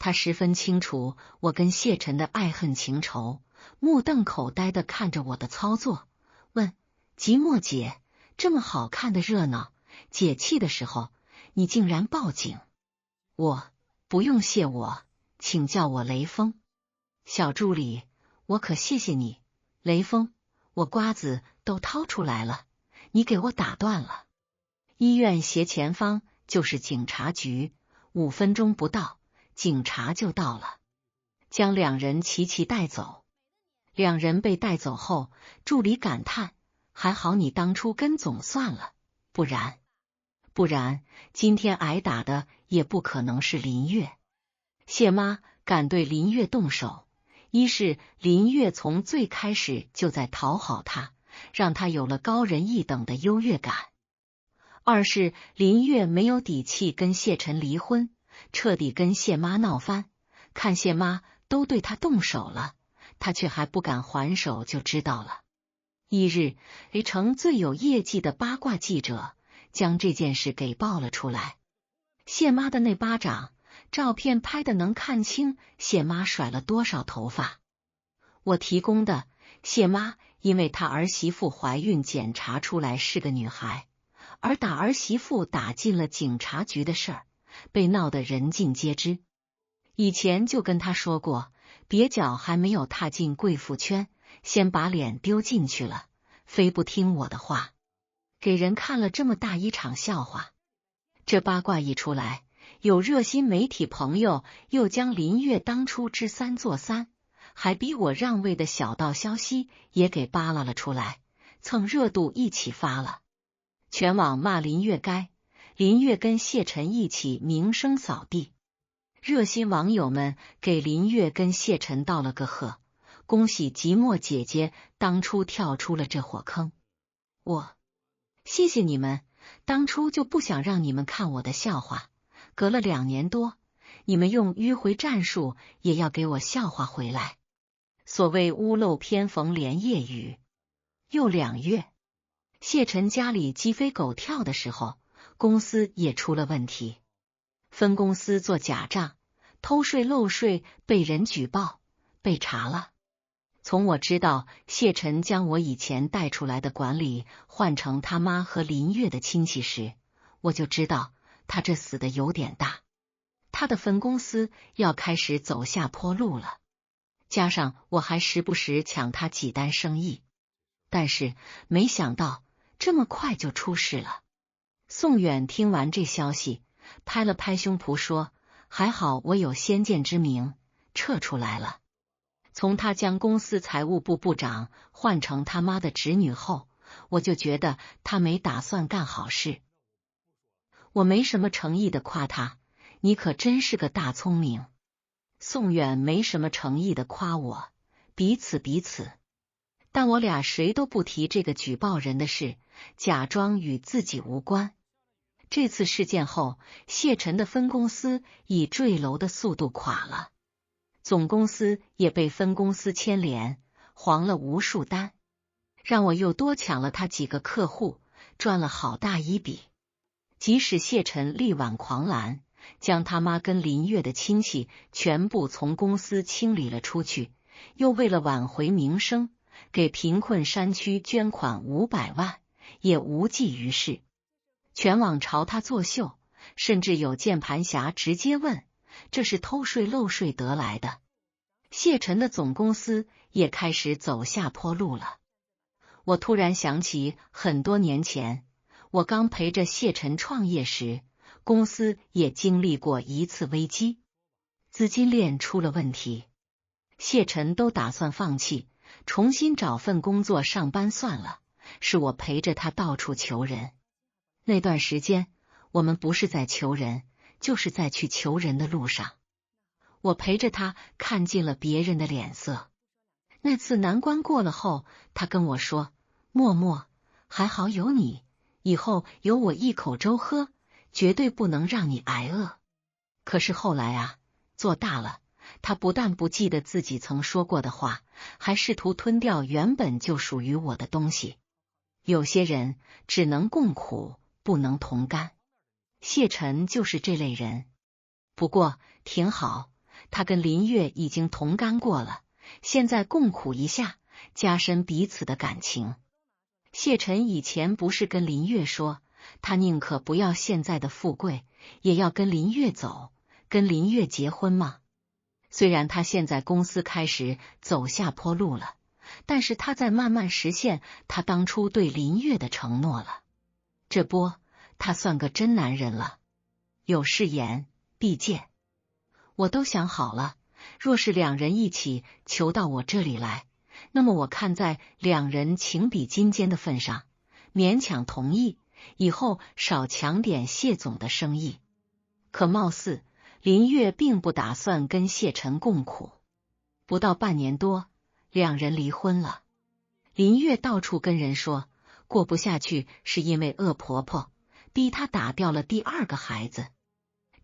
他十分清楚我跟谢晨的爱恨情仇，目瞪口呆地看着我的操作，问即墨姐，这么好看的热闹，解气的时候，你竟然报警？不用谢我，请叫我雷锋。小助理，我可谢谢你。雷锋，我瓜子都掏出来了，你给我打断了。医院斜前方就是警察局，5分钟不到，警察就到了，将2人齐齐带走。2人被带走后，助理感叹，还好你当初跟总算了，不然今天挨打的也不可能是林月。谢妈敢对林月动手，一是林月从最开始就在讨好他，让他有了高人一等的优越感；二是林月没有底气跟谢晨离婚，彻底跟谢妈闹翻，看谢妈都对他动手了，他却还不敢还手，就知道了。一日，A城最有业绩的八卦记者将这件事给爆了出来。谢妈的那巴掌，照片拍的能看清谢妈甩了多少头发。我提供的谢妈因为她儿媳妇怀孕检查出来是个女孩，而打儿媳妇打进了警察局的事儿，被闹得人尽皆知。以前就跟她说过，别脚还没有踏进贵妇圈，先把脸丢进去了，非不听我的话，给人看了这么大一场笑话。这八卦一出来，有热心媒体朋友又将林月当初之3做3，还逼我让位的小道消息也给扒拉了出来，蹭热度一起发了。全网骂林月该，林月跟谢晨一起名声扫地。热心网友们给林月跟谢晨道了个贺，恭喜即墨姐姐当初跳出了这火坑。谢谢你们，当初就不想让你们看我的笑话，隔了2年多，你们用迂回战术也要给我笑话回来。所谓屋漏偏逢连夜雨。又2月，谢晨家里鸡飞狗跳的时候，公司也出了问题，分公司做假账、偷税漏税被人举报，被查了。从我知道谢晨将我以前带出来的管理换成他妈和林月的亲戚时，我就知道他这死的有点大，他的分公司要开始走下坡路了。加上我还时不时抢他几单生意，但是没想到这么快就出事了。宋远听完这消息，拍了拍胸脯说：“还好我有先见之明，撤出来了。”从他将公司财务部部长换成他妈的侄女后，我就觉得他没打算干好事。我没什么诚意的夸他：“你可真是个大聪明。”宋远没什么诚意的夸我：“彼此。”但我俩谁都不提这个举报人的事，假装与自己无关。这次事件后，谢晨的分公司以坠楼的速度垮了。总公司也被分公司牵连，黄了无数单，让我又多抢了他几个客户，赚了好大一笔。即使谢晨力挽狂澜，将他妈跟林月的亲戚全部从公司清理了出去，又为了挽回名声，给贫困山区捐款500万，也无济于事。全网朝他作秀，甚至有键盘侠直接问：“这是偷税漏税得来的？”谢晨的总公司也开始走下坡路了。我突然想起很多年前，我刚陪着谢晨创业时，公司也经历过一次危机，资金链出了问题，谢晨都打算放弃，重新找份工作上班算了，是我陪着他到处求人。那段时间，我们不是在求人，就是在去求人的路上。我陪着他看尽了别人的脸色。那次难关过了后，他跟我说：“默默，还好有你，以后有我一口粥喝，绝对不能让你挨饿。”可是后来啊，做大了，他不但不记得自己曾说过的话，还试图吞掉原本就属于我的东西。有些人只能共苦，不能同甘。谢晨就是这类人。不过挺好，他跟林月已经同甘过了，现在共苦一下，加深彼此的感情。谢晨以前不是跟林月说，他宁可不要现在的富贵，也要跟林月走，跟林月结婚吗？虽然他现在公司开始走下坡路了，但是他在慢慢实现他当初对林月的承诺了。这波他算个真男人了，有誓言必见。我都想好了，若是2人一起求到我这里来，那么我看在2人情比金坚的份上，勉强同意，以后少抢点谢总的生意。可貌似林月并不打算跟谢晨共苦，不到半年多，2人离婚了。林月到处跟人说，过不下去是因为恶婆婆逼她打掉了第2个孩子。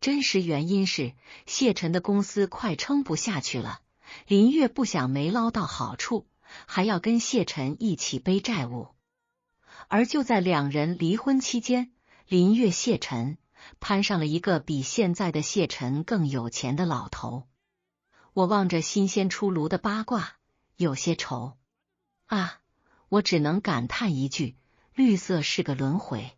真实原因是谢晨的公司快撑不下去了，林月不想没捞到好处，还要跟谢晨一起背债务。而就在2人离婚期间，林月谢晨攀上了一个比现在的谢晨更有钱的老头。我望着新鲜出炉的八卦，有些愁。啊，我只能感叹一句，绿色是个轮回。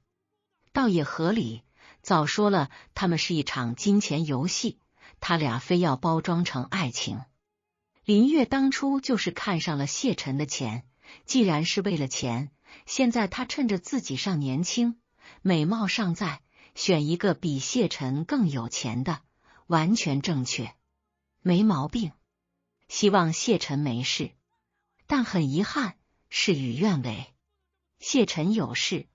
倒也合理，早说了他们是一场金钱游戏，他俩非要包装成爱情。林月当初就是看上了谢晨的钱，既然是为了钱，现在他趁着自己尚年轻，美貌尚在，选一个比谢晨更有钱的，完全正确，没毛病。希望谢晨没事，但很遗憾，事与愿违，谢晨有事。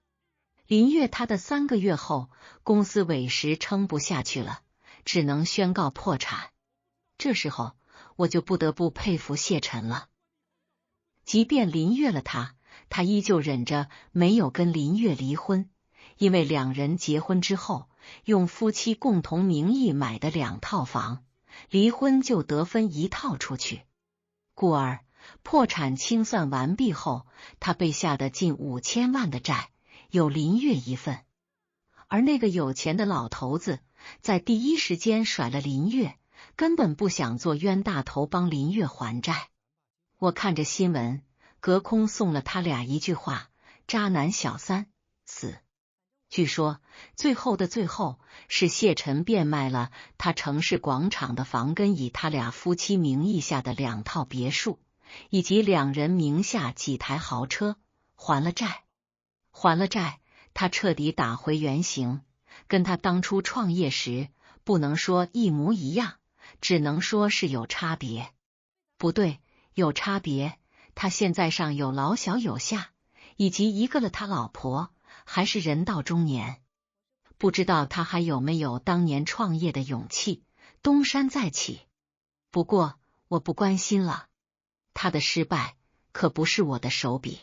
林月他的3个月后，公司委实撑不下去了，只能宣告破产。这时候我就不得不佩服谢晨了。即便林月了他依旧忍着没有跟林月离婚，因为两人结婚之后用夫妻共同名义买的2套房，离婚就得分1套出去。故而破产清算完毕后，他被下的近5000万的债有林月一份。而那个有钱的老头子在第一时间甩了林月，根本不想做冤大头帮林月还债。我看着新闻，隔空送了他俩一句话：渣男小三死。据说最后的最后，是谢晨变卖了他城市广场的房，跟以他俩夫妻名义下的2套别墅，以及2人名下几台豪车，还了债。还了债，他彻底打回原形，跟他当初创业时不能说一模一样，只能说是有差别。不对，有差别。他现在上有老小有下，以及一个了他老婆，还是人到中年。不知道他还有没有当年创业的勇气，东山再起。不过我不关心了，他的失败可不是我的手笔。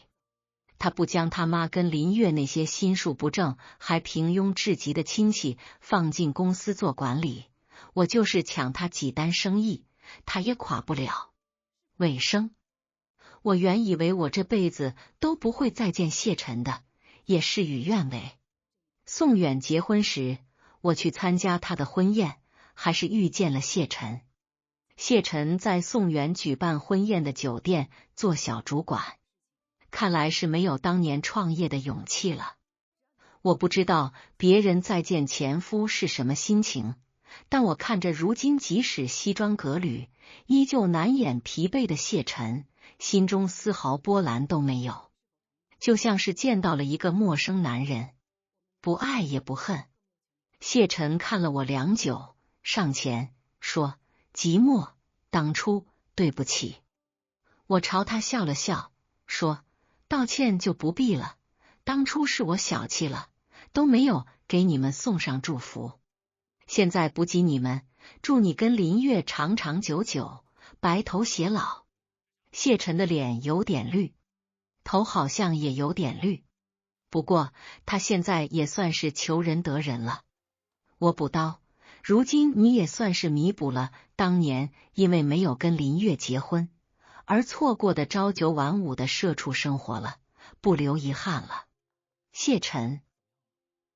他不将他妈跟林月那些心术不正还平庸至极的亲戚放进公司做管理，我就是抢他几单生意，他也垮不了。尾声，我原以为我这辈子都不会再见谢晨的，也事与愿违。宋远结婚时，我去参加他的婚宴，还是遇见了谢晨。谢晨在宋远举办婚宴的酒店做小主管，看来是没有当年创业的勇气了。我不知道别人再见前夫是什么心情，但我看着如今即使西装革履，依旧难掩疲惫的谢晨，心中丝毫波澜都没有，就像是见到了一个陌生男人，不爱也不恨。谢晨看了我良久，上前说：寂寞，当初对不起。我朝他笑了笑，说：道歉就不必了，当初是我小气了，都没有给你们送上祝福。现在不及你们，祝你跟林月长长久久，白头偕老。谢晨的脸有点绿，头好像也有点绿，不过他现在也算是求人得人了。我补刀：如今你也算是弥补了当年因为没有跟林月结婚而错过的朝9晚5的社畜生活了，不留遗憾了。谢晨。